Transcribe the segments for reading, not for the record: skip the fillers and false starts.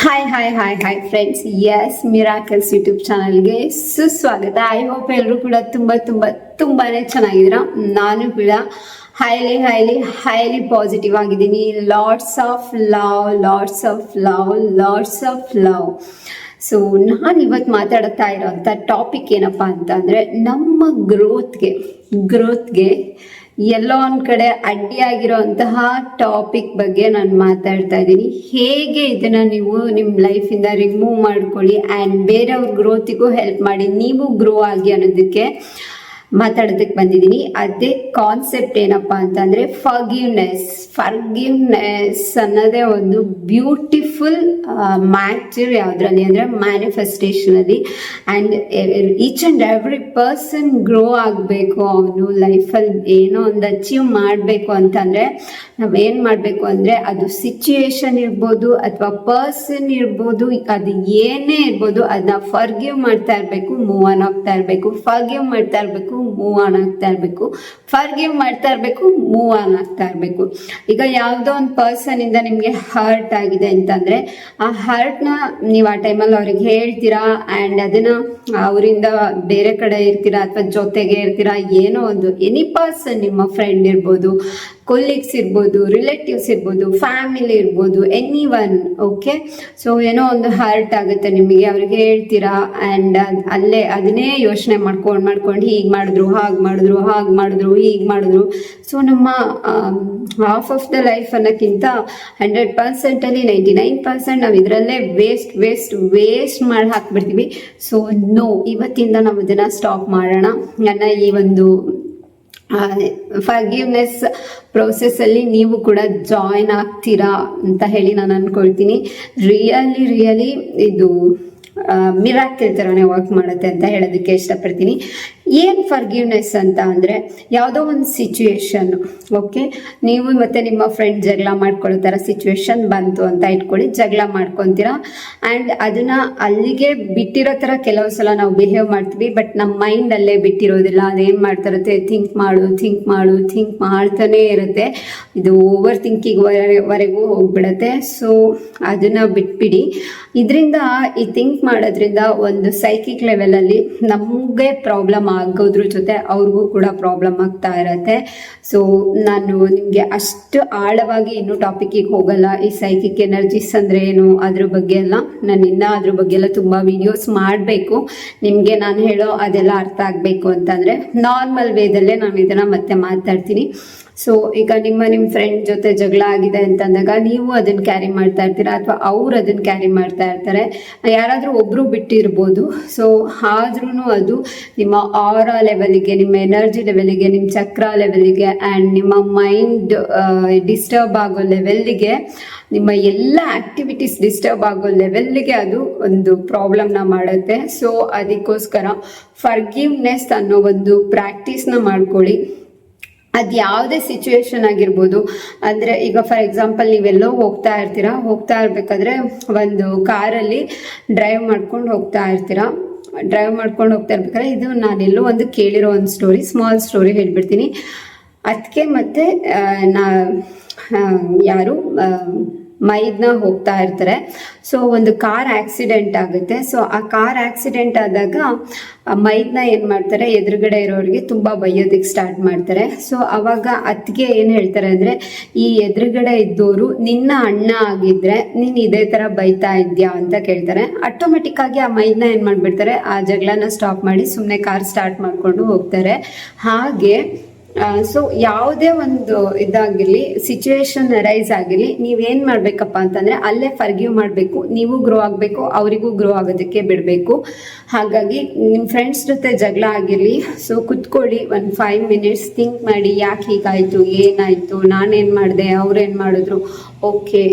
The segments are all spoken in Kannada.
Hi friends, S Miracles YouTube ಚಾನಲ್ಗೆ ಸುಸ್ವಾಗತ. ಐ ಹೋಪ್ ಎಲ್ಲರೂ ಕೂಡ ತುಂಬಾನೇ ಚೆನ್ನಾಗಿದ್ದೀರಾ. ನಾನು ಕೂಡ ಹೈಲಿ ಪಾಸಿಟಿವ್ ಆಗಿದ್ದೀನಿ. Lots of love. ಸೊ ನಾನು ಇವತ್ತು ಮಾತಾಡ್ತಾ ಇರೋಂಥ ಟಾಪಿಕ್ ಏನಪ್ಪಾ ಅಂತಂದರೆ, ನಮ್ಮ ಗ್ರೋತ್ಗೆ ಎಲ್ಲೋ ಒಂದು ಕಡೆ ಅಡ್ಡಿಯಾಗಿರೋಂತಹ ಟಾಪಿಕ್ ಬಗ್ಗೆ ನಾನು ಮಾತಾಡ್ತಾ ಇದ್ದೀನಿ. ಹೇಗೆ ಇದನ್ನ ನೀವು ನಿಮ್ಮ ಲೈಫಿಂದ ರಿಮೂವ್ ಮಾಡ್ಕೊಳ್ಳಿ ಆ್ಯಂಡ್ ಬೇರೆಯವ್ರ ಗ್ರೋತಿಗೂ ಹೆಲ್ಪ್ ಮಾಡಿ ನೀವು ಗ್ರೋ ಆಗಿ ಅನ್ನೋದಕ್ಕೆ ಮಾತಾಡೋದಕ್ಕೆ ಬಂದಿದ್ದೀನಿ. ಅದೇ ಕಾನ್ಸೆಪ್ಟ್ ಏನಪ್ಪಾ ಅಂತಂದ್ರೆ ಫರ್ಗಿವ್ನೆಸ್ ಅನ್ನೋದೇ ಒಂದು ಬ್ಯೂಟಿಫುಲ್ ಮ್ಯಾಟರ್. ಯಾವುದ್ರಲ್ಲಿ ಅಂದ್ರೆ ಮ್ಯಾನಿಫೆಸ್ಟೇಷನ್ ಅಲ್ಲಿ. And each and every person grow ಆಗಬೇಕು, ಅವನು ಲೈಫಲ್ಲಿ ಏನೋ ಒಂದು ಅಚೀವ್ ಮಾಡಬೇಕು ಅಂತಂದ್ರೆ ನಾವೇನು ಮಾಡಬೇಕು ಅಂದರೆ, ಅದು ಸಿಚುಯೇಷನ್ ಇರ್ಬೋದು ಅಥವಾ ಪರ್ಸನ್ ಇರ್ಬೋದು, ಅದು ಏನೇ ಇರ್ಬೋದು, ಅದನ್ನ ಫರ್ಗಿವ್ ಮಾಡ್ತಾ ಇರಬೇಕು, ಮೂವ್ ಆನ್ ಆಗ್ತಾ ಇರಬೇಕು. ಫರ್ಗಿವ್ ಮಾಡ್ತಾ ಇರಬೇಕು, ಮೂವ್ ಆನ್ ಆಗ್ತಾ ಇರಬೇಕು. ಫರ್ಗಿವ್ ಮಾಡ್ತಾ ಇರಬೇಕು, ಮೂವ್ ಆನ್ ಆಗ್ತಾ ಇರಬೇಕು. ಈಗ ಯಾವುದೋ ಒಂದು ಪರ್ಸನ್ ಇಂದ ನಿಮಗೆ ಹರ್ಟ್ ಆಗಿದೆ ಅಂತಂದ್ರೆ, ಆ ಹರ್ಟ್ನ ನೀವು ಆ ಟೈಮಲ್ಲಿ ಅವ್ರಿಗೆ ಹೇಳ್ತೀರಾ ಆ್ಯಂಡ್ ಅದನ್ನ ಅವರಿಂದ ಬೇರೆ ಕಡೆ ಇರ್ತೀರಾ ಅಥವಾ ಜೊತೆಗೆ ಇರ್ತೀರಾ, ಏನೋ ಒಂದು ಎನಿ ಪರ್ಸನ್, ನಿಮ್ಮ ಫ್ರೆಂಡ್ ಇರ್ಬೋದು, ಕೊಲೀಗ್ಸ್ ಇರ್ಬೋದು, ರಿಲೇಟಿವ್ಸ್ ಇರ್ಬೋದು, ಫ್ಯಾಮಿಲಿ ಇರ್ಬೋದು, ಎನಿ ಒನ್. ಓಕೆ, ಸೊ ಏನೋ ಒಂದು ಹರ್ಟ್ ಆಗುತ್ತೆ ನಿಮಗೆ, ಅವ್ರಿಗೆ ಹೇಳ್ತೀರಾ ಆ್ಯಂಡ್ ಅಲ್ಲೇ ಅದನ್ನೇ ಯೋಚನೆ ಮಾಡ್ಕೊಂಡು ಹೀಗೆ ಮಾಡಿದ್ರು, ಹಾಗೆ ಮಾಡಿದ್ರು, ಹೀಗೆ ಮಾಡಿದ್ರು. ಸೊ ನಮ್ಮ ಹಾಫ್ ಆಫ್ ದ ಲೈಫ್ ಅನ್ನೋಕ್ಕಿಂತ 100% ಅಲ್ಲಿ 99% ನಾವು ಇದರಲ್ಲೇ ವೇಸ್ಟ್ ಮಾಡಿ ಹಾಕ್ಬಿಡ್ತೀವಿ. ಸೊ ನೋ, ಇವತ್ತಿಂದ ನಾವು ಇದನ್ನ ಸ್ಟಾಪ್ ಮಾಡೋಣ. ನನ್ನ ಈ ಒಂದು ಫರ್ಗಿವ್ನೆಸ್ ಪ್ರೋಸೆಸ್ ಅಲ್ಲಿ ನೀವು ಕೂಡ ಜಾಯಿನ್ ಆಗ್ತೀರಾ ಅಂತ ಹೇಳಿ ನಾನು ಅನ್ಕೊಳ್ತೀನಿ. ರಿಯಲಿ ಇದು ಮಿರಾಕಲ್ ಥರನೇ ವರ್ಕ್ ಮಾಡುತ್ತೆ ಅಂತ ಹೇಳೋದಕ್ಕೆ ಇಷ್ಟಪಡ್ತೀನಿ. ಏನು ಫರ್ಗಿವ್ನೆಸ್ ಅಂತ ಅಂದರೆ, ಯಾವುದೋ ಒಂದು ಸಿಚುವೇಶನ್, ಓಕೆ, ನೀವು ಮತ್ತೆ ನಿಮ್ಮ ಫ್ರೆಂಡ್ ಜಗಳ ಮಾಡ್ಕೊಳ್ಳೋ ಥರ ಸಿಚುವೇಶನ್ ಬಂತು ಅಂತ ಇಟ್ಕೊಳ್ಳಿ. ಜಗಳ ಮಾಡ್ಕೊತೀರಾ ಆ್ಯಂಡ್ ಅದನ್ನ ಅಲ್ಲಿಗೆ ಬಿಟ್ಟಿರೋ ಥರ ಕೆಲವು ಸಲ ನಾವು ಬಿಹೇವ್ ಮಾಡ್ತೀವಿ. ಬಟ್ ನಮ್ಮ ಮೈಂಡ್ ಅಲ್ಲೇ ಬಿಟ್ಟಿರೋದಿಲ್ಲ. ಅದೇನು ಮಾಡ್ತಿರುತ್ತೆ, ಥಿಂಕ್ ಮಾಡ್ತಾನೆ ಇರುತ್ತೆ. ಇದು ಓವರ್ ಥಿಂಕಿಂಗ್ ವರೆಗೂ ಹೋಗ್ಬಿಡತ್ತೆ. ಸೊ ಅದನ್ನ ಬಿಟ್ಬಿಡಿ. ಇದರಿಂದ ಈ ಥಿಂಕ್ ಮಾಡೋದ್ರಿಂದ ಒಂದು ಸೈಕಿಕ್ ಲೆವೆಲಲ್ಲಿ ನಮಗೆ ಪ್ರಾಬ್ಲಮ್ ಆಗೋದ್ರ ಜೊತೆ ಅವ್ರಿಗೂ ಕೂಡ ಪ್ರಾಬ್ಲಮ್ ಆಗ್ತಾ ಇರತ್ತೆ. ಸೊ ನಾನು ನಿಮಗೆ ಅಷ್ಟು ಆಳವಾಗಿ ಇನ್ನೂ ಟಾಪಿಕ್ಕಿಗೆ ಹೋಗಲ್ಲ. ಈ ಸೈಕಿಕ್ ಎನರ್ಜೀಸ್ ಅಂದರೆ ಏನು, ಅದ್ರ ಬಗ್ಗೆ ಎಲ್ಲ ನಾನು ಇನ್ನೂ ಅದ್ರ ಬಗ್ಗೆ ಎಲ್ಲ ತುಂಬ ವಿಡಿಯೋಸ್ ಮಾಡಬೇಕು. ನಿಮಗೆ ನಾನು ಹೇಳೋ ಅದೆಲ್ಲ ಅರ್ಥ ಆಗಬೇಕು ಅಂತಂದರೆ ನಾರ್ಮಲ್ ವೇದಲ್ಲೇ ನಾನು ಇದನ್ನು ಮತ್ತೆ ಮಾತಾಡ್ತೀನಿ. ಸೊ ಈಗ ನಿಮ್ಮ ಫ್ರೆಂಡ್ ಜೊತೆ ಜಗಳ ಆಗಿದೆ ಅಂತಂದಾಗ ನೀವು ಅದನ್ನ ಕ್ಯಾರಿ ಮಾಡ್ತಾ ಇರ್ತೀರಾ ಅಥವಾ ಅವ್ರು ಅದನ್ನ ಕ್ಯಾರಿ ಮಾಡ್ತಾ ಇರ್ತಾರೆ. ಯಾರಾದರೂ ಒಬ್ರು ಬಿಟ್ಟಿರ್ಬೋದು. ಸೊ ಆದ್ರೂ ಅದು ನಿಮ್ಮ ಆರಾ ಲೆವೆಲಿಗೆ, ನಿಮ್ಮ ಎನರ್ಜಿ ಲೆವೆಲಿಗೆ, ನಿಮ್ಮ ಚಕ್ರ ಲೆವೆಲಿಗೆ ಆ್ಯಂಡ್ ನಿಮ್ಮ ಮೈಂಡ್ ಡಿಸ್ಟರ್ಬ್ ಆಗೋ ಲೆವೆಲ್ಗೆ, ನಿಮ್ಮ ಎಲ್ಲ ಆಕ್ಟಿವಿಟೀಸ್ ಡಿಸ್ಟರ್ಬ್ ಆಗೋ ಲೆವೆಲ್ಗೆ ಅದು ಒಂದು ಪ್ರಾಬ್ಲಮ್ನ ಮಾಡುತ್ತೆ. ಸೊ ಅದಕ್ಕೋಸ್ಕರ ಫರ್ಗಿವ್ನೆಸ್ ಅನ್ನೋ ಒಂದು ಪ್ರಾಕ್ಟೀಸ್ನ ಮಾಡ್ಕೊಳ್ಳಿ. ಅದು ಯಾವುದೇ ಸಿಚುವೇಶನ್ ಆಗಿರ್ಬೋದು. ಅಂದರೆ ಈಗ ಫಾರ್ ಎಕ್ಸಾಂಪಲ್ ನೀವೆಲ್ಲೋ ಹೋಗ್ತಾ ಇರ್ಬೇಕಾದ್ರೆ ಒಂದು ಕಾರಲ್ಲಿ ಡ್ರೈವ್ ಮಾಡ್ಕೊಂಡು ಹೋಗ್ತಾ ಇರ್ಬೇಕಾದ್ರೆ, ಇದು ನಾನೆಲ್ಲೋ ಒಂದು ಕೇಳಿರೋ ಒಂದು ಸ್ಮಾಲ್ ಸ್ಟೋರಿ ಹೇಳ್ಬಿಡ್ತೀನಿ. ಅದಕ್ಕೆ ಮತ್ತೆ ಮೈದ್ನ ಹೋಗ್ತಾ ಇರ್ತಾರೆ. ಸೊ ಒಂದು ಕಾರ್ ಆಕ್ಸಿಡೆಂಟ್ ಆಗುತ್ತೆ. ಸೊ ಆ ಕಾರ್ ಆಕ್ಸಿಡೆಂಟ್ ಆದಾಗ ಮೈದ್ನ ಏನು ಮಾಡ್ತಾರೆ, ಎದುರುಗಡೆ ಇರೋರಿಗೆ ತುಂಬ ಬೈಯೋದಕ್ಕೆ ಸ್ಟಾರ್ಟ್ ಮಾಡ್ತಾರೆ. ಸೊ ಅವಾಗ ಅತ್ತಿಗೆ ಏನು ಹೇಳ್ತಾರೆ ಅಂದರೆ, ಈ ಎದುರುಗಡೆ ಇದ್ದವರು ನಿನ್ನ ಅಣ್ಣ ಆಗಿದ್ರೆ ನೀನು ಇದೇ ಥರ ಬೈತಾ ಇದ್ಯಾ ಅಂತ ಕೇಳ್ತಾರೆ. ಆಟೋಮೆಟಿಕ್ ಆಗಿ ಆ ಮೈದ್ನ ಏನು ಮಾಡಿಬಿಡ್ತಾರೆ, ಆ ಜಗಳನ ಸ್ಟಾಪ್ ಮಾಡಿ ಸುಮ್ಮನೆ ಕಾರ್ ಸ್ಟಾರ್ಟ್ ಮಾಡಿಕೊಂಡು ಹೋಗ್ತಾರೆ. ಹಾಗೆ ಸೊ ಯಾವುದೇ ಒಂದು ಇದಾಗಿರಲಿ, ಸಿಚುವೇಶನ್ ಅರೈಸ್ ಆಗಿರಲಿ, ನೀವೇನು ಮಾಡಬೇಕಪ್ಪ ಅಂತಂದರೆ ಅಲ್ಲೇ ಫರ್ಗಿವ್ ಮಾಡಬೇಕು. ನೀವು ಗ್ರೋ ಆಗಬೇಕು, ಅವರಿಗೂ ಗ್ರೋ ಆಗೋದಕ್ಕೆ ಬಿಡಬೇಕು. ಹಾಗಾಗಿ ನಿಮ್ಮ ಫ್ರೆಂಡ್ಸ್ ಜೊತೆ ಜಗಳ ಆಗಿರಲಿ, ಸೊ ಕುತ್ಕೊಳ್ಳಿ, ಒಂದು 5 minutes ಥಿಂಕ್ ಮಾಡಿ, ಯಾಕೆ ಹೀಗಾಯಿತು, ಏನಾಯಿತು, ನಾನೇನು ಮಾಡಿದೆ, ಅವ್ರೇನು ಮಾಡಿದ್ರು. ಓಕೆ,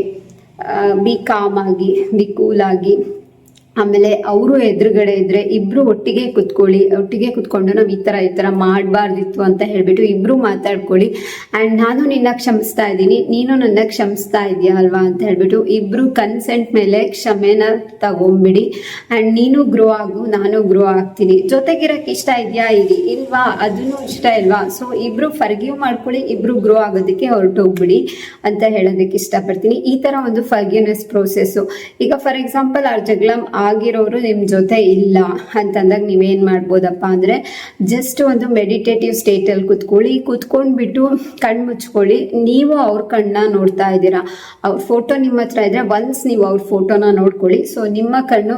ಬಿ ಕಾಮ್ ಆಗಿ, ಬಿ ಕೂಲ್ ಆಗಿ ಆಮೇಲೆ ಅವರು ಎದುರುಗಡೆ ಇದ್ರೆ ಇಬ್ರು ಒಟ್ಟಿಗೆ ಕುತ್ಕೊಂಡು ನಾವು ಈ ತರ ಮಾಡಬಾರ್ದಿತ್ತು ಅಂತ ಹೇಳ್ಬಿಟ್ಟು ಇಬ್ರು ಮಾತಾಡ್ಕೊಳ್ಳಿ. ಅಂಡ್ ನಾನು ನಿನ್ನ ಕ್ಷಮಿಸ್ತಾ ಇದ್ದೀನಿ, ನೀನು ನನ್ನ ಕ್ಷಮಿಸ್ತಾ ಇದೆಯಾ ಅಲ್ವಾ ಅಂತ ಹೇಳ್ಬಿಟ್ಟು ಇಬ್ರು ಕನ್ಸೆಂಟ್ ಮೇಲೆ ಕ್ಷಮೆನ ತಗೊಂಬಿಡಿ. ಅಂಡ್ ನೀನು ಗ್ರೋ ಆಗು, ನಾನು ಗ್ರೋ ಆಗ್ತೀನಿ. ಜೊತೆಗಿರಕ್ಕೆ ಇಷ್ಟ ಇದೆಯಾ ಇಲ್ವಾ, ಅದನ್ನು ಇಷ್ಟ ಇಲ್ವಾ, ಸೊ ಇಬ್ರು ಫರ್ಗಿವ್ ಮಾಡ್ಕೊಳ್ಳಿ, ಇಬ್ರು ಗ್ರೋ ಆಗೋದಕ್ಕೆ ಹೊರಟೋಗ್ಬಿಡಿ ಅಂತ ಹೇಳೋದಕ್ಕೆ ಇಷ್ಟಪಡ್ತೀನಿ. ಈ ತರ ಒಂದು ಫರ್ಗಿವ್ನೆಸ್ ಪ್ರೋಸೆಸ್ಸು. ಈಗ ಫಾರ್ ಎಕ್ಸಾಂಪಲ್ ಆ ಜಗಳ ಆಗಿರೋರು ನಿಮ್ಮ ಜೊತೆ ಇಲ್ಲ ಅಂತಂದಾಗ ನೀವೇನು ಮಾಡ್ಬೋದಪ್ಪ ಅಂದರೆ ಜಸ್ಟ್ ಒಂದು ಮೆಡಿಟೇಟಿವ್ ಸ್ಟೇಟಲ್ಲಿ ಕುತ್ಕೊಂಡ್ಬಿಟ್ಟು ಕಣ್ಣು ಮುಚ್ಕೊಳ್ಳಿ. ನೀವು ಅವ್ರ ಕಣ್ಣನ್ನ ನೋಡ್ತಾ ಇದ್ದೀರಾ, ಅವ್ರ ಫೋಟೋ ನಿಮ್ಮ ಹತ್ರ ಇದ್ರೆ ಒನ್ಸ್ ನೀವು ಅವ್ರ ಫೋಟೋನ ನೋಡ್ಕೊಳ್ಳಿ. ಸೊ ನಿಮ್ಮ ಕಣ್ಣು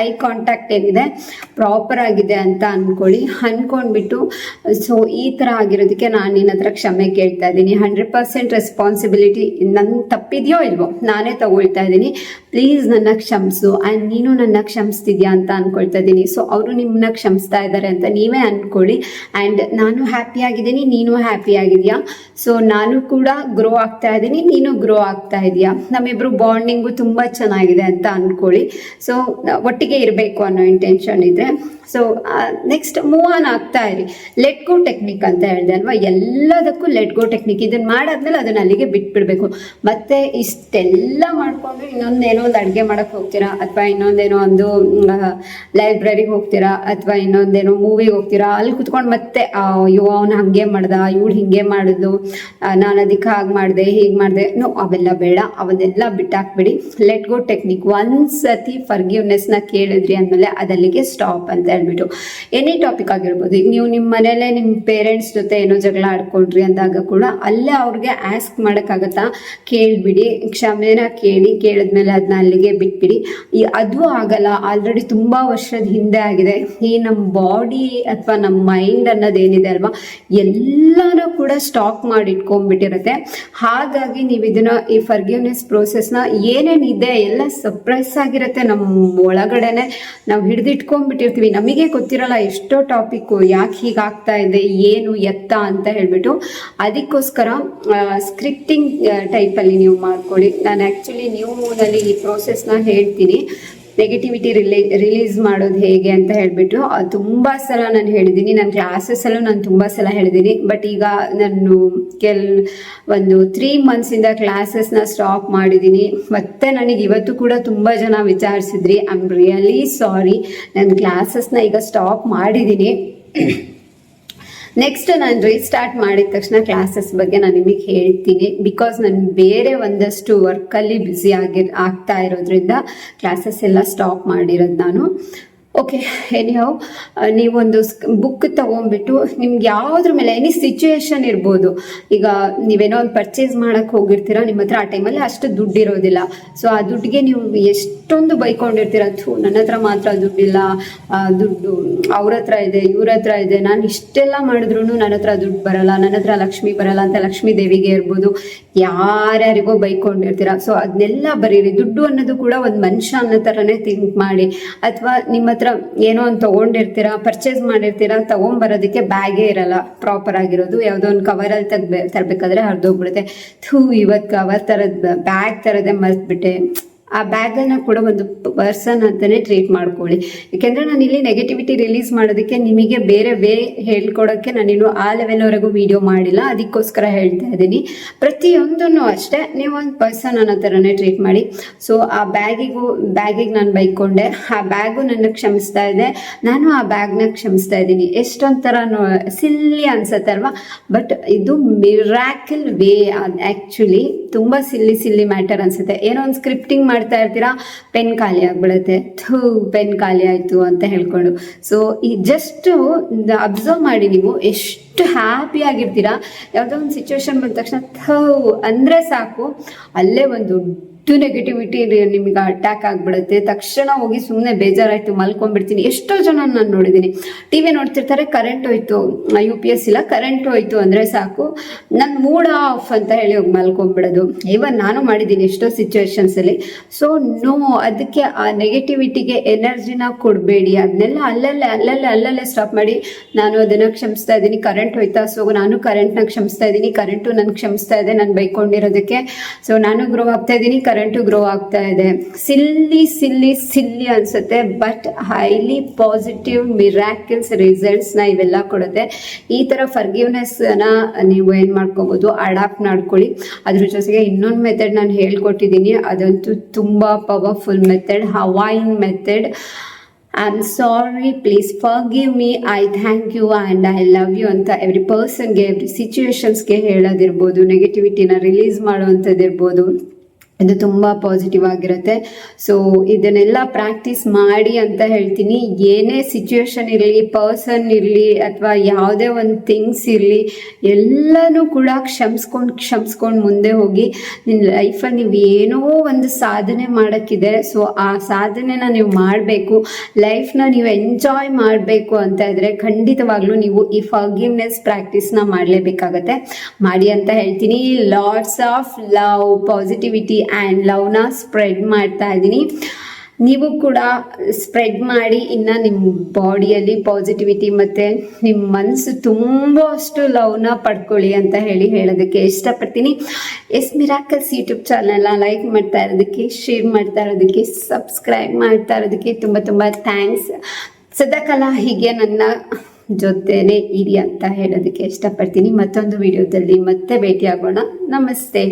ಐ ಕಾಂಟ್ಯಾಕ್ಟ್ ಏನಿದೆ ಪ್ರಾಪರ್ ಆಗಿದೆ ಅಂತ ಅನ್ಕೊಂಡ್ಬಿಟ್ಟು ಸೊ ಈ ಥರ ಆಗಿರೋದಕ್ಕೆ ನಾನು ನಿನ್ನ ಹತ್ರ ಕ್ಷಮೆ ಕೇಳ್ತಾ ಇದ್ದೀನಿ. 100% ರೆಸ್ಪಾನ್ಸಿಬಿಲಿಟಿ ನನ್ನ ತಪ್ಪಿದೆಯೋ ಇಲ್ವೋ ನಾನೇ ತಗೊಳ್ತಾ ಇದ್ದೀನಿ, ಪ್ಲೀಸ್ ನನ್ನ ಕ್ಷಮಿಸು. ಆ್ಯಂಡ್ ನೀನು ನನ್ನ ಕ್ಷಮಿಸ್ತಿದ್ಯಾ ಅಂತ ಅನ್ಕೊಳ್ತಾ ಇದ್ದೀನಿ. ಸೊ ಅವರು ನಿಮ್ಮನ್ನ ಕ್ಷಮಿಸ್ತಾ ಇದ್ದಾರೆ ಅಂತ ನೀವೇ ಅನ್ಕೊಳ್ಳಿ. ಆ್ಯಂಡ್ ನಾನು ಹ್ಯಾಪಿ ಆಗಿದ್ದೀನಿ, ನೀನು ಹ್ಯಾಪಿ ಆಗಿದೆಯಾ, ಸೊ ನಾನು ಕೂಡ ಗ್ರೋ ಆಗ್ತಾ ಇದ್ದೀನಿ, ನೀನು ಗ್ರೋ ಆಗ್ತಾ ಇದೆಯಾ, ನಮ್ಮಿಬ್ರು ಬಾಂಡಿಂಗು ತುಂಬ ಚೆನ್ನಾಗಿದೆ ಅಂತ ಅನ್ಕೊಳ್ಳಿ. ಸೊ ಒಟ್ಟಿಗೆ ಇರಬೇಕು ಅನ್ನೋ ಇಂಟೆನ್ಷನ್ ಇದ್ರೆ ಸೊ ನೆಕ್ಸ್ಟ್ ಮೂವ್ ಆನ್ ಆಗ್ತಾ ಇರಿ. ಲೆಟ್ ಗೋ ಟೆಕ್ನಿಕ್ ಅಂತ ಹೇಳಿದೆ ಅಲ್ವಾ, ಎಲ್ಲದಕ್ಕೂ ಲೆಟ್ ಗೋ ಟೆಕ್ನಿಕ್. ಇದನ್ನ ಮಾಡಾದ್ಮೇಲೆ ಅದನ್ನ ಅಲ್ಲಿಗೆ ಬಿಟ್ಬಿಡ್ಬೇಕು. ಮತ್ತೆ ಇಷ್ಟೆಲ್ಲ ಮಾಡ್ಕೊಂಡು ಇನ್ನೊಂದೇನೋ ಒಂದು ಅಡುಗೆ ಮಾಡಕ್ಕೆ ಹೋಗ್ತೀರಾ, ಅಥವಾ ಇನ್ನೊಂದೇನೋ ಒಂದು ಲೈಬ್ರರಿಗೆ ಹೋಗ್ತೀರಾ, ಅಥವಾ ಇನ್ನೊಂದೇನೋ ಮೂವಿಗೆ ಹೋಗ್ತೀರಾ, ಅಲ್ಲಿ ಕುತ್ಕೊಂಡು ಮತ್ತೆ ಅಯ್ಯೋ ಅವ್ನು ಹಾಗೆ ಮಾಡ್ದ, ಇವಳು ಹಿಂಗೆ ಮಾಡಿದ್ಲು, ನಾನು ಅದಕ್ಕೆ ಹಾಗೆ ಮಾಡಿದೆ ಹೀಗೆ ಮಾಡಿದೆ, ನೋ ಅವೆಲ್ಲ ಬೇಡ, ಅವನ್ನೆಲ್ಲ ಬಿಟ್ಟಾಕ್ಬಿಡಿ. Let go technique. ಒಂದ್ಸತಿ ಫರ್ಗಿವ್ನೆಸ್ನ ಕೇಳಿದ್ರಿ ಅಂದಮೇಲೆ ಅದಲ್ಲಿಗೆ ಸ್ಟಾಪ್ ಅಂತ ಹೇಳ್ಬಿಟ್ಟು ಎನಿ ಟಾಪಿಕ್ ಆಗಿರ್ಬೋದು. ಈಗ ನೀವು ನಿಮ್ಮ ಮನೇಲೆ ನಿಮ್ಮ ಪೇರೆಂಟ್ಸ್ ಜೊತೆ ಏನೋ ಜಗಳ ಆಡ್ಕೊಂಡ್ರಿ ಅಂದಾಗ ಕೂಡ ಅಲ್ಲೇ ಅವ್ರಿಗೆ ಆಸ್ಕ್ ಮಾಡೋಕ್ಕಾಗತ್ತಾ, ಕೇಳ್ಬಿಡಿ, ಕ್ಷಮೆನ ಕೇಳಿದ್ಮೇಲೆ ಅದನ್ನ ಅಲ್ಲಿಗೆ ಬಿಟ್ಬಿಡಿ. ಅದು ಆಗಲ್ಲ, ಆಲ್ರೆಡಿ ತುಂಬ ವರ್ಷದ ಹಿಂದೆ ಆಗಿದೆ. ಈ ನಮ್ಮ ಬಾಡಿ ಅಥವಾ ನಮ್ಮ ಮೈಂಡ್ ಅನ್ನೋದೇನಿದೆ ಅಲ್ವಾ, ಎಲ್ಲನೂ ಕೂಡ ಸ್ಟಾಕ್ ಮಾಡಿ ಇಟ್ಕೊಂಡ್ಬಿಟ್ಟಿರುತ್ತೆ. ಹಾಗಾಗಿ ನೀವು ಇದನ್ನ ಈ ಫರ್ಗಿವ್ನೆಸ್ ಪ್ರೋಸೆಸ್ನ ಏನೇನಿದೆ ಎಲ್ಲ ಸರ್ಪ್ರೈಸ್ ಆಗಿರುತ್ತೆ. ನಮ್ಮ ಒಳಗಡೆನೆ ನಾವು ಹಿಡಿದಿಟ್ಕೊಂಡ್ಬಿಟ್ಟಿರ್ತೀವಿ, ನಮಗೆ ಗೊತ್ತಿರಲ್ಲ ಎಷ್ಟೋ ಟಾಪಿಕ್ಕು ಯಾಕೆ ಹೀಗಾಗ್ತಾ ಇದೆ, ಏನು ಎತ್ತ ಅಂತ ಹೇಳ್ಬಿಟ್ಟು. ಅದಕ್ಕೋಸ್ಕರ ಸ್ಕ್ರಿಪ್ಟಿಂಗ್ ಟೈಪಲ್ಲಿ ನೀವು ಮಾಡ್ಕೊಳ್ಳಿ. ನಾನು ಆ್ಯಕ್ಚುಲಿ ನ್ಯೂ ಮೂನಲ್ಲಿ ಈ ಪ್ರೋಸೆಸ್ನ ಹೇಳ್ತೀನಿ, ನೆಗೆಟಿವಿಟಿ ರಿಲೀಸ್ ಮಾಡೋದು ಹೇಗೆ ಅಂತ ಹೇಳ್ಬಿಟ್ಟು. ತುಂಬ ಸಲ ನಾನು ಹೇಳಿದ್ದೀನಿ, ನನ್ನ ಕ್ಲಾಸಸ್ಸಲ್ಲೂ ನಾನು ತುಂಬ ಸಲ ಹೇಳಿದ್ದೀನಿ. ಬಟ್ ಈಗ ನಾನು ಒಂದು 3 months ಕ್ಲಾಸಸ್ನ ಸ್ಟಾಪ್ ಮಾಡಿದ್ದೀನಿ. ಮತ್ತೆ ನನಗೆ ಇವತ್ತು ಕೂಡ ತುಂಬ ಜನ ವಿಚಾರಿಸಿದ್ರಿ, ಐ ಆಮ್ ರಿಯಲಿ ಸಾರಿ, ನನ್ನ ಕ್ಲಾಸಸ್ನ ಈಗ ಸ್ಟಾಪ್ ಮಾಡಿದ್ದೀನಿ. ನೆಕ್ಸ್ಟ್ ನಾನು ರೀಸ್ಟಾರ್ಟ್ ಮಾಡಿದ ತಕ್ಷಣ ಕ್ಲಾಸಸ್ ಬಗ್ಗೆ ನಾನು ನಿಮಗೆ ಹೇಳ್ತೀನಿ. ಬಿಕಾಸ್ ನಾನು ಬೇರೆ ಒಂದಷ್ಟು ವರ್ಕಲ್ಲಿ ಬ್ಯುಸಿ ಆಗ್ತಾ ಇರೋದ್ರಿಂದ ಕ್ಲಾಸಸ್ ಎಲ್ಲ ಸ್ಟಾಪ್ ಮಾಡಿರೋದು ನಾನು. ಓಕೆ, ಎನಿಹೌ ನೀವೊಂದು ಬುಕ್ ತೊಗೊಂಡ್ಬಿಟ್ಟು ನಿಮ್ಗೆ ಯಾವುದ್ರ ಮೇಲೆ ಎನಿ ಸಿಚುವೇಶನ್ ಇರ್ಬೋದು. ಈಗ ನೀವೇನೋ ಒಂದು ಪರ್ಚೇಸ್ ಮಾಡೋಕ್ಕೆ ಹೋಗಿರ್ತೀರ, ನಿಮ್ಮ ಹತ್ರ ಆ ಟೈಮಲ್ಲಿ ಅಷ್ಟು ದುಡ್ಡು ಇರೋದಿಲ್ಲ. ಸೊ ಆ ದುಡ್ಡಿಗೆ ನೀವು ಎಷ್ಟೊಂದು ಬೈಕೊಂಡಿರ್ತೀರ, ನನ್ನ ಹತ್ರ ಮಾತ್ರ ದುಡ್ಡಿಲ್ಲ, ದುಡ್ಡು ಅವ್ರ ಹತ್ರ ಇದೆ, ಇವ್ರ ಹತ್ರ ಇದೆ, ನಾನು ಇಷ್ಟೆಲ್ಲ ಮಾಡಿದ್ರು ನನ್ನ ಹತ್ರ ದುಡ್ಡು ಬರಲ್ಲ, ನನ್ನ ಹತ್ರ ಲಕ್ಷ್ಮಿ ಬರಲ್ಲ ಅಂತ ಲಕ್ಷ್ಮೀ ದೇವಿಗೆ ಇರ್ಬೋದು, ಯಾರ್ಯಾರಿಗೋ ಬೈಕೊಂಡಿರ್ತೀರ. ಸೊ ಅದನ್ನೆಲ್ಲ ಬರೀರಿ. ದುಡ್ಡು ಅನ್ನೋದು ಕೂಡ ಒಂದು ಮನುಷ್ಯ ಅನ್ನೋ ಥರನೇ ಥಿಂಕ್ ಮಾಡಿ. ಅಥವಾ ನಿಮ್ಮ ಹತ್ರ ಏನೋ ಒಂದು ತೊಗೊಂಡಿರ್ತೀರಾ, ಪರ್ಚೇಸ್ ಮಾಡಿರ್ತೀರಾ, ತೊಗೊಂಬರೋದಕ್ಕೆ ಬ್ಯಾಗೇ ಇರಲ್ಲ ಪ್ರಾಪರ್ ಆಗಿರೋದು, ಯಾವುದೋ ಒಂದು ಕವರಲ್ಲಿ ತರಬೇಕಾದ್ರೆ ಹರಿದೋಗ್ಬಿಡುತ್ತೆ. ಇವತ್ತು ಕವರ್ ತರದ್ ಬ್ಯಾಗ್ ತರದೇ ಮರ್ತ್ಬಿಟ್ಟೆ, ಆ ಬ್ಯಾಗನ್ನು ಕೂಡ ಒಂದು ಪರ್ಸನ್ ಅಂತಲೇ ಟ್ರೀಟ್ ಮಾಡ್ಕೊಳ್ಳಿ. ಯಾಕೆಂದರೆ ನಾನು ಇಲ್ಲಿ ನೆಗೆಟಿವಿಟಿ ರಿಲೀಸ್ ಮಾಡೋದಕ್ಕೆ ನಿಮಗೆ ಬೇರೆ ವೇ ಹೇಳ್ಕೊಡೋಕ್ಕೆ ನಾನಿನ್ನು ಆ ಲೆವೆಲ್ವರೆಗೂ ವಿಡಿಯೋ ಮಾಡಿಲ್ಲ, ಅದಕ್ಕೋಸ್ಕರ ಹೇಳ್ತಾ ಇದ್ದೀನಿ. ಪ್ರತಿಯೊಂದನ್ನು ಅಷ್ಟೇ ನೀವು ಒಂದು ಪರ್ಸನ್ ಅನ್ನೋ ಥರನೇ ಟ್ರೀಟ್ ಮಾಡಿ. ಸೊ ಆ ಬ್ಯಾಗಿಗೆ ನಾನು ಬೈಕೊಂಡೆ, ಆ ಬ್ಯಾಗು ನನ್ನ ಕ್ಷಮಿಸ್ತಾ ಇದೆ, ನಾನು ಆ ಬ್ಯಾಗ್ನ ಕ್ಷಮಿಸ್ತಾ ಇದ್ದೀನಿ. ಎಷ್ಟೊಂಥರ ಸಿಲ್ಲಿ ಅನ್ಸತ್ತಲ್ವಾ, ಬಟ್ ಇದು ಮಿರಾಕಲ್ ವೇ. ಆ್ಯಕ್ಚುಲಿ ತುಂಬ ಸಿಲ್ಲಿ ಮ್ಯಾಟರ್ ಅನ್ಸುತ್ತೆ. ಏನೋ ಒಂದು ಸ್ಕ್ರಿಪ್ಟಿಂಗ್ ಮಾಡ್ತಾ ಇರ್ತೀರಾ, ಪೆನ್ ಖಾಲಿ ಆಗ್ಬಿಡುತ್ತೆ, ಪೆನ್ ಖಾಲಿ ಆಯಿತು ಅಂತ ಹೇಳ್ಕೊಂಡು. ಸೊ ಈ ಜಸ್ಟ್ ಅಬ್ಸರ್ವ್ ಮಾಡಿ, ನೀವು ಎಷ್ಟು ಹ್ಯಾಪಿ ಆಗಿರ್ತೀರಾ. ಯಾವುದೋ ಒಂದು ಸಿಚುವೇಶನ್ ಬಂದ ತಕ್ಷಣ ಅಂದರೆ ಸಾಕು, ಅಲ್ಲೇ ಒಂದು ನೆಗೆಟಿವಿಟಿ ನಿಮಗೆ ಅಟ್ಯಾಕ್ ಆಗಿಬಿಡುತ್ತೆ. ತಕ್ಷಣ ಹೋಗಿ ಸುಮ್ಮನೆ ಬೇಜಾರಾಯಿತು ಮಲ್ಕೊಂಡ್ಬಿಡ್ತೀನಿ. ಎಷ್ಟೋ ಜನ ನಾನು ನೋಡಿದ್ದೀನಿ, ಟಿವಿ ನೋಡ್ತಿರ್ತಾರೆ, ಕರೆಂಟ್ ಹೋಯ್ತು, UPS ಇಲ್ಲ, ಕರೆಂಟ್ ಹೋಯ್ತು ಅಂದರೆ ಸಾಕು, ನನ್ನ ಮೂಡ್ ಆಫ್ ಅಂತ ಹೇಳಿ ಹೋಗಿ ಮಲ್ಕೊಂಡ್ಬಿಡೋದು. ಇವನ್ ನಾನು ಮಾಡಿದ್ದೀನಿ ಎಷ್ಟೋ ಸಿಚುವೇಶನ್ಸಲ್ಲಿ. ಸೊ ನೋ, ಅದಕ್ಕೆ ಆ ನೆಗೆಟಿವಿಟಿಗೆ ಎನರ್ಜಿನ ಕೊಡಬೇಡಿ. ಅದನ್ನೆಲ್ಲ ಅಲ್ಲಲ್ಲೇ ಸ್ಟಾಪ್ ಮಾಡಿ. ನಾನು ಅದನ್ನು ಕ್ಷಮಿಸ್ತಾ ಇದ್ದೀನಿ, ಕರೆಂಟ್ ಹೋಯ್ತಾ, ಸೊ ನಾನು ಕರೆಂಟ್ನ ಕ್ಷಮಿಸ್ತಾ ಇದ್ದೀನಿ, ಕರೆಂಟು ನನ್ಗೆ ಕ್ಷಮಿಸ್ತಾ ಇದೆ ನಾನು ಬೈಕೊಂಡಿರೋದಕ್ಕೆ. ಸೊ ನಾನು ಗ್ರೋ ಆಗ್ತಾ ಇದ್ದೀನಿ, ಕರೆಂಟು ಗ್ರೋ ಆಗ್ತಾ ಇದೆ. ಸಿಲ್ಲಿ ಅನ್ಸುತ್ತೆ, ಬಟ್ ಹೈಲಿ ಪಾಸಿಟಿವ್ ಮಿರಾಕಲ್ಸ್ ರಿಸಲ್ಟ್ಸ್ನ ಇವೆಲ್ಲ ಕೊಡುತ್ತೆ. ಈ ಥರ ಫರ್ಗಿವ್ನೆಸ್ನ ನೀವು ಏನು ಮಾಡ್ಕೋಬೋದು, ಅಡಾಪ್ಟ್ ಮಾಡ್ಕೊಳ್ಳಿ. ಅದ್ರ ಜೊತೆಗೆ ಇನ್ನೊಂದು ಮೆಥಡ್ ನಾನು ಹೇಳ್ಕೊಟ್ಟಿದ್ದೀನಿ, ಅದಂತೂ ತುಂಬ powerful method, Hawaiian method. I am sorry, please forgive me, I thank you and I love you ಅಂತ ಎವ್ರಿ ಪರ್ಸನ್ಗೆ, ಎವ್ರಿ ಸಿಚುವೇಶನ್ಸ್ಗೆ ಹೇಳೋದಿರ್ಬೋದು, ನೆಗೆಟಿವಿಟಿನ ರಿಲೀಸ್ ಮಾಡೋವಂಥದ್ದಿರ್ಬೋದು, ಇದು ತುಂಬ ಪಾಸಿಟಿವ್ ಆಗಿರುತ್ತೆ. ಸೊ ಇದನ್ನೆಲ್ಲ ಪ್ರಾಕ್ಟೀಸ್ ಮಾಡಿ ಅಂತ ಹೇಳ್ತೀನಿ. ಏನೇ ಸಿಚುವೇಶನ್ ಇರಲಿ, ಪರ್ಸನ್ ಇರಲಿ, ಅಥವಾ ಯಾವುದೇ ಒಂದು ಥಿಂಗ್ಸ್ ಇರಲಿ, ಎಲ್ಲನೂ ಕೂಡ ಕ್ಷಮಿಸ್ಕೊಂಡು ಮುಂದೆ ಹೋಗಿ. ನಿಮ್ಮ ಲೈಫಲ್ಲಿ ನೀವು ಏನೋ ಒಂದು ಸಾಧನೆ ಮಾಡೋಕ್ಕಿದೆ. ಸೊ ಆ ಸಾಧನೆನ ನೀವು ಮಾಡಬೇಕು, ಲೈಫ್ನ ನೀವು ಎಂಜಾಯ್ ಮಾಡಬೇಕು ಅಂತ ಇದ್ದರೆ ಖಂಡಿತವಾಗ್ಲೂ ನೀವು ಈ ಫರ್ಗಿವ್ನೆಸ್ ಪ್ರಾಕ್ಟೀಸ್ನ ಮಾಡಲೇಬೇಕಾಗತ್ತೆ. ಮಾಡಿ ಅಂತ ಹೇಳ್ತೀನಿ. Lots of love, positivity and ಲವ್ನ ಸ್ಪ್ರೆಡ್ ಮಾಡ್ತಾ ಇದ್ದೀನಿ. ನೀವು ಕೂಡ ಸ್ಪ್ರೆಡ್ ಮಾಡಿ. ಇನ್ನು ನಿಮ್ಮ ಬಾಡಿಯಲ್ಲಿ ಪಾಸಿಟಿವಿಟಿ ಮತ್ತು ನಿಮ್ಮ ಮನಸ್ಸು ತುಂಬ ಅಷ್ಟು ಲವ್ನ ಪಡ್ಕೊಳ್ಳಿ ಅಂತ ಹೇಳೋದಕ್ಕೆ ಇಷ್ಟಪಡ್ತೀನಿ. ಎಸ್ ಮಿರಾಕಲ್ಸ್ ಯೂಟ್ಯೂಬ್ ಚಾನಲ್ನ ಲೈಕ್ ಮಾಡ್ತಾ ಇರೋದಕ್ಕೆ, ಶೇರ್ ಮಾಡ್ತಾ ಇರೋದಕ್ಕೆ, ಸಬ್ಸ್ಕ್ರೈಬ್ ಮಾಡ್ತಾ ಇರೋದಕ್ಕೆ ತುಂಬ ಥ್ಯಾಂಕ್ಸ್. ಸದಾಕಾಲ ಹೀಗೆ ನನ್ನ ಜೊತೆನೇ ಇರಿ ಅಂತ ಹೇಳೋದಕ್ಕೆ ಇಷ್ಟಪಡ್ತೀನಿ. ಮತ್ತೊಂದು ವಿಡಿಯೋದಲ್ಲಿ ಮತ್ತೆ ಭೇಟಿಯಾಗೋಣ. ನಮಸ್ತೆ.